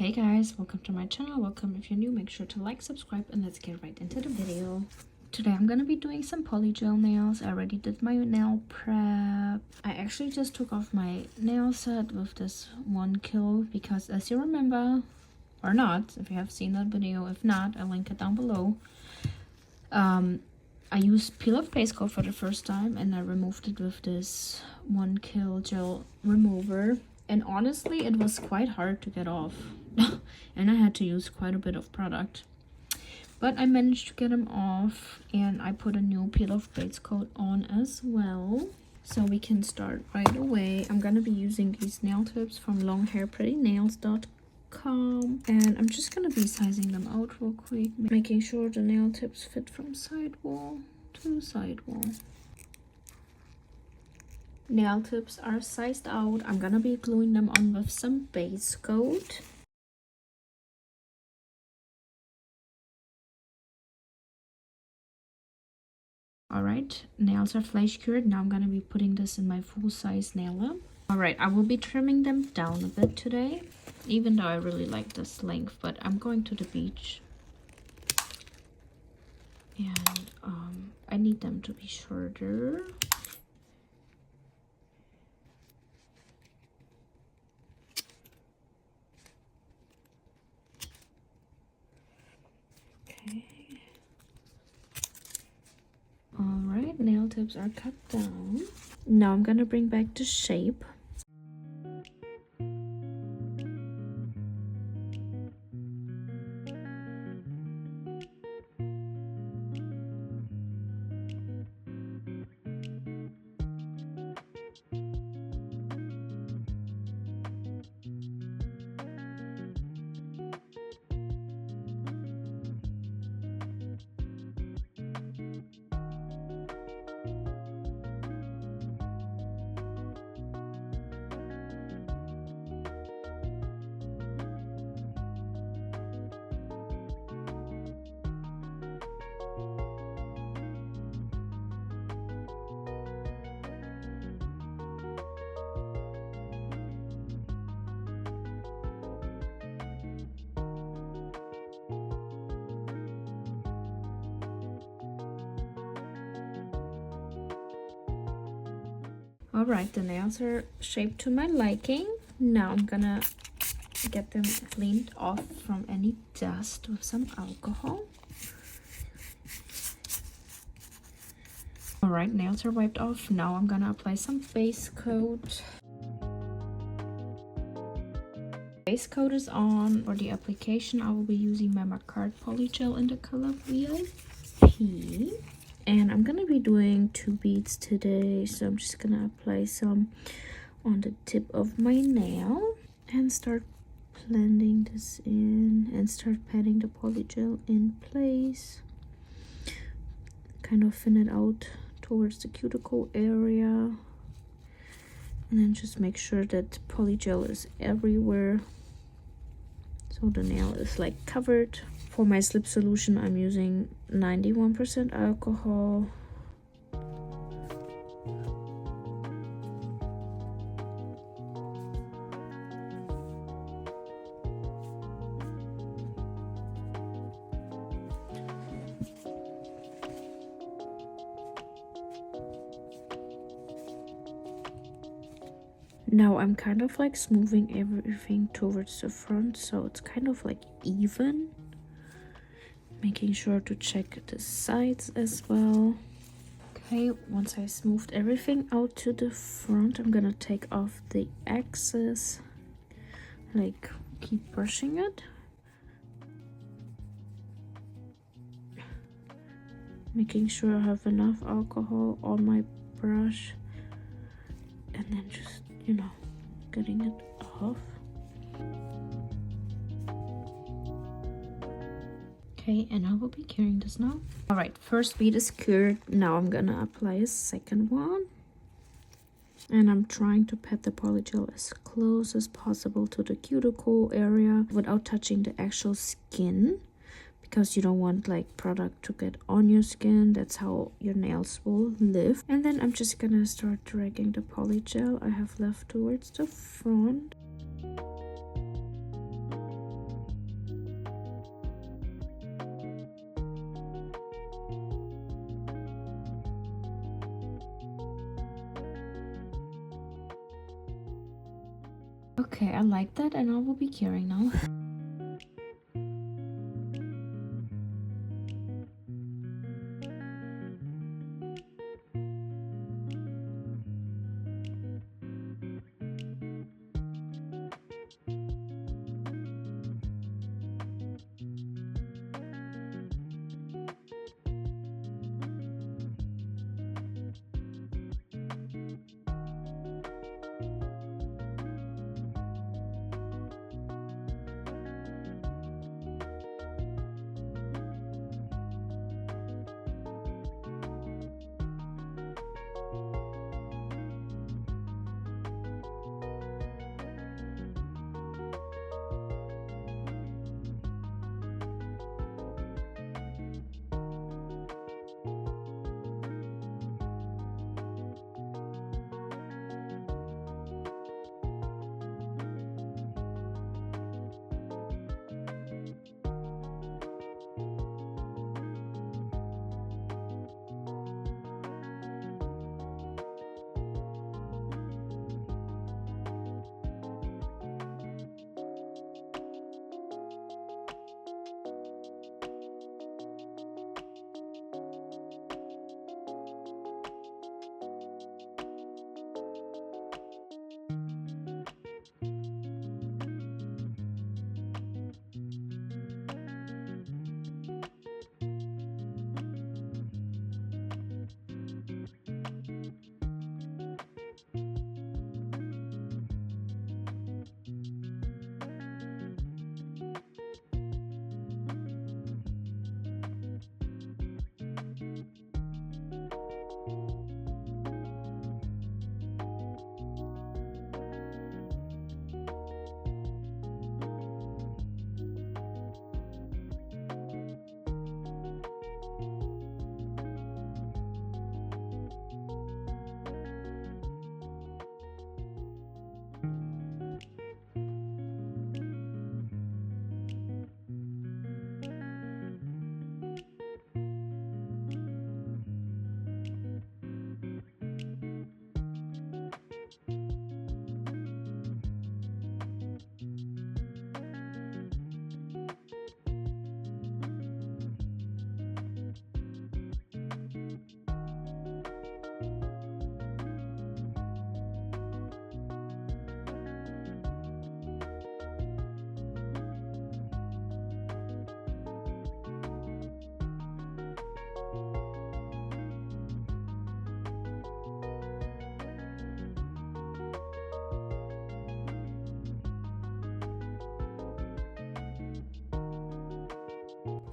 Hey guys, welcome to my channel. Welcome if you're new. Make sure to like, subscribe, and let's get right into the video. Today I'm gonna be doing some polygel nails. I already did my nail prep. I actually just took off my nail set with this 1 kil because, as you remember, or not, if you have seen that video, if not, I'll link it down below. I used peel off base coat for the first time and I removed it with this 1 kil gel remover. And honestly, it was quite hard to get off. And I had to use quite a bit of product. But I managed to get them off. And I put a new peel off base coat on as well. So we can start right away. I'm going to be using these nail tips from longhairprettynails.com. And I'm just going to be sizing them out real quick. Making sure the nail tips fit from sidewall to sidewall. Nail tips are sized out. I'm gonna be gluing them on with some base coat. Alright, nails are flake cured. Now I'm gonna be putting this in my full size nail lamp. Alright, I will be trimming them down a bit today, even though I really like this length, but I'm going to the beach. And I need them to be shorter. Alright, nail tips are cut down. Now I'm gonna bring back the shape. Alright, the nails are shaped to my liking. Now I'm gonna get them cleaned off from any dust with some alcohol. Alright, nails are wiped off. Now I'm gonna apply some base coat. Base coat is on. For the application, I will be using my Macard polygel in the color VIP. And I'm gonna be doing 2 beads today, so I'm just gonna apply some on the tip of my nail and start blending this in and start patting the polygel in place. Kind of thin it out towards the cuticle area. And then just make sure that polygel is everywhere, so the nail is like covered. For my slip solution, I'm using 91% alcohol. Now I'm kind of like smoothing everything towards the front, so it's kind of like even. Making sure to check the sides as well. Okay, once I smoothed everything out to the front, I'm gonna take off the excess. Like, keep brushing it. Making sure I have enough alcohol on my brush. And then just, you know, getting it off. Okay, and I will be curing this now. Alright, first bead is cured. Now I'm gonna apply a second one. And I'm trying to pat the polygel as close as possible to the cuticle area without touching the actual skin, because you don't want like product to get on your skin. That's how your nails will live. And then I'm just gonna start dragging the polygel I have left towards the front. Okay, I like that, and I will be curing now.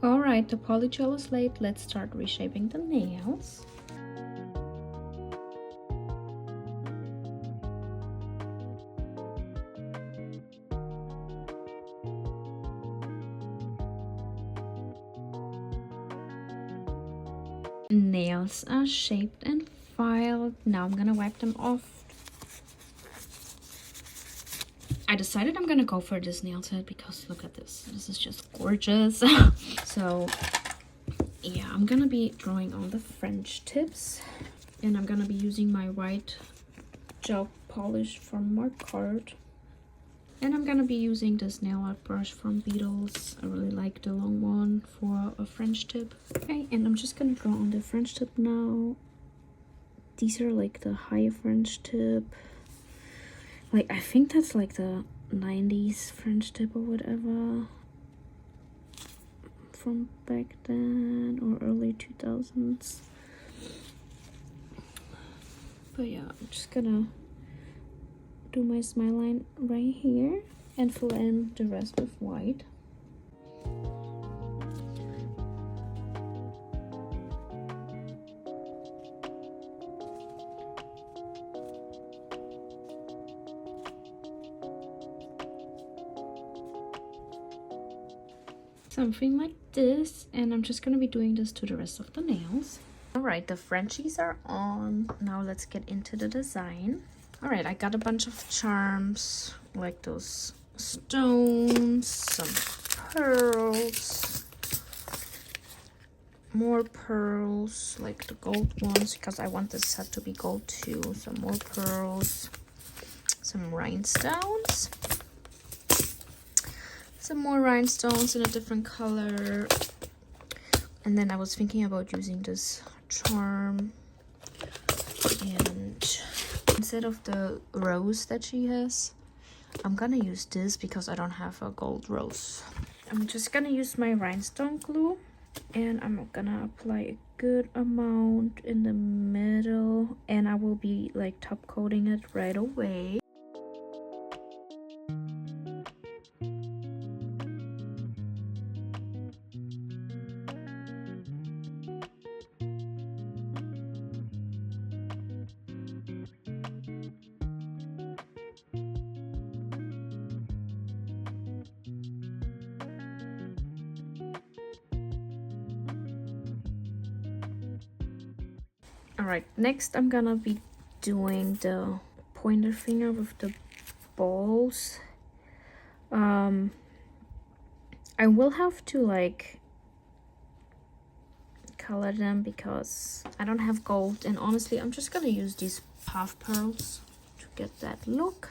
Alright, the polygel is laid. Let's start reshaping the nails. Nails are shaped and filed. Now I'm gonna wipe them off. I decided I'm gonna go for this nail set because look at this. This is just gorgeous. So yeah, I'm gonna be drawing on the French tips, and I'm gonna be using my white gel polish from Mark Card. And I'm gonna be using this nail art brush from Beetles. I really like the long one for a French tip. Okay, and I'm just gonna draw on the French tip now. These are like the high French tip. Like, I think that's like the 90s French tip or whatever. From back then, or early 2000s. But yeah, I'm just gonna do my smile line right here and fill in the rest with white. Something like this, and I'm just gonna be doing this to the rest of the nails. All right, the Frenchies are on. Now let's get into the design. All right, I got a bunch of charms, like those stones, some pearls, more pearls, like the gold ones, because I want this set to be gold too. Some more pearls, some rhinestones. Some more rhinestones in a different color. And then I was thinking about using this charm. And instead of the rose that she has, I'm gonna use this because I don't have a gold rose. I'm just gonna use my rhinestone glue. And I'm gonna apply a good amount in the middle. And I will be like top coating it right away. Alright, next I'm gonna be doing the pointer finger with the balls. I will have to like color them because I don't have gold, and honestly I'm just gonna use these puff pearls to get that look.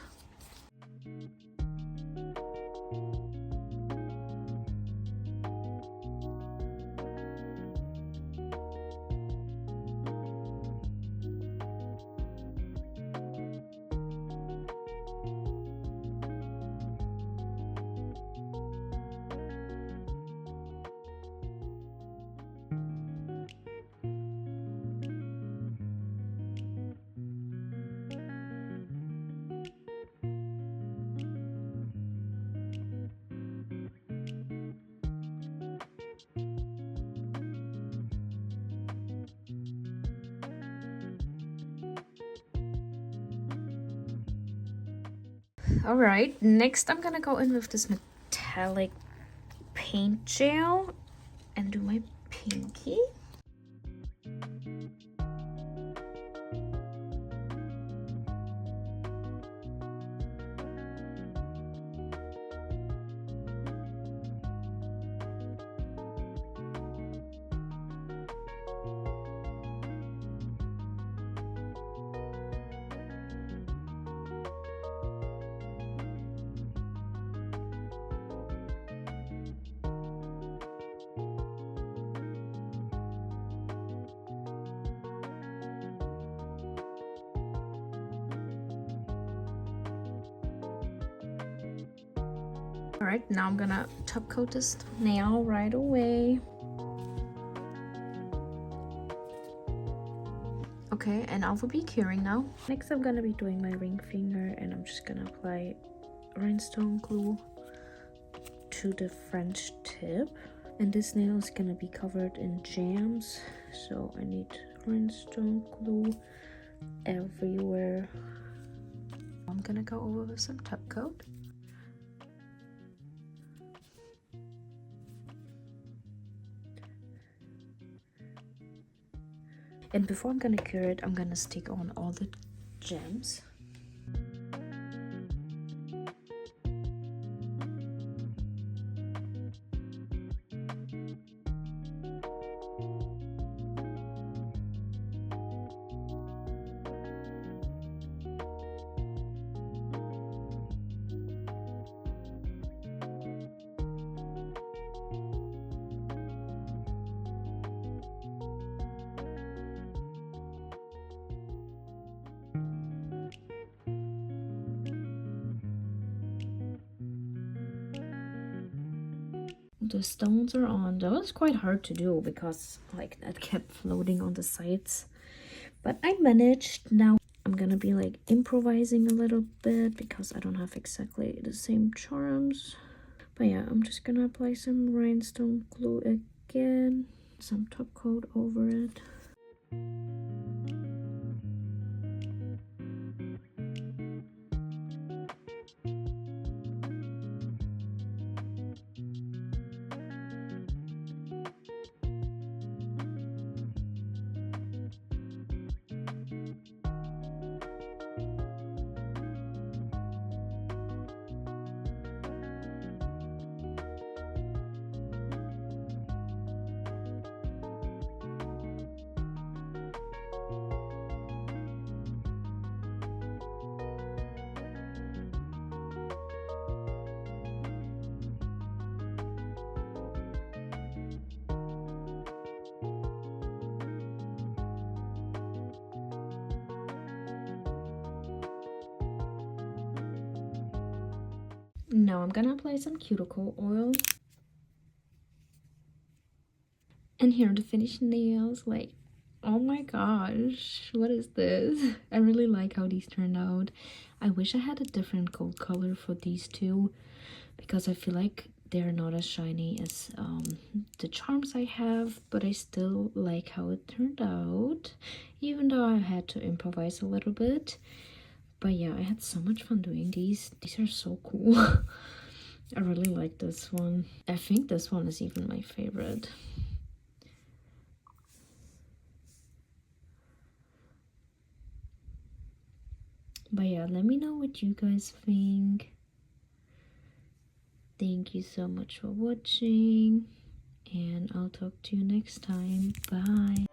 Alright, next I'm gonna go in with this metallic paint gel and do my pinky. Alright, now I'm gonna top coat this nail right away. Okay, and I will be curing now. Next I'm gonna be doing my ring finger, and I'm just gonna apply rhinestone glue to the French tip. And this nail is gonna be covered in jams, so I need rhinestone glue everywhere. I'm gonna go over with some top coat. And before I'm gonna cure it, I'm gonna stick on all the gems. The stones are on. That was quite hard to do because like that kept floating on the sides, but I managed. Now I'm gonna be like improvising a little bit because I don't have exactly the same charms. But yeah, I'm just gonna apply some rhinestone glue again, some top coat over it. Now I'm gonna apply some cuticle oil. And here are the finished nails. Like, oh my gosh, what is this? I really like how these turned out. I wish I had a different gold color for these two, because I feel like they're not as shiny as the charms I have, but I still like how it turned out, even though I had to improvise a little bit. But yeah, I had so much fun doing these. These are so cool. I really like this one. I think this one is even my favorite. But yeah, let me know what you guys think. Thank you so much for watching, and I'll talk to you next time. Bye.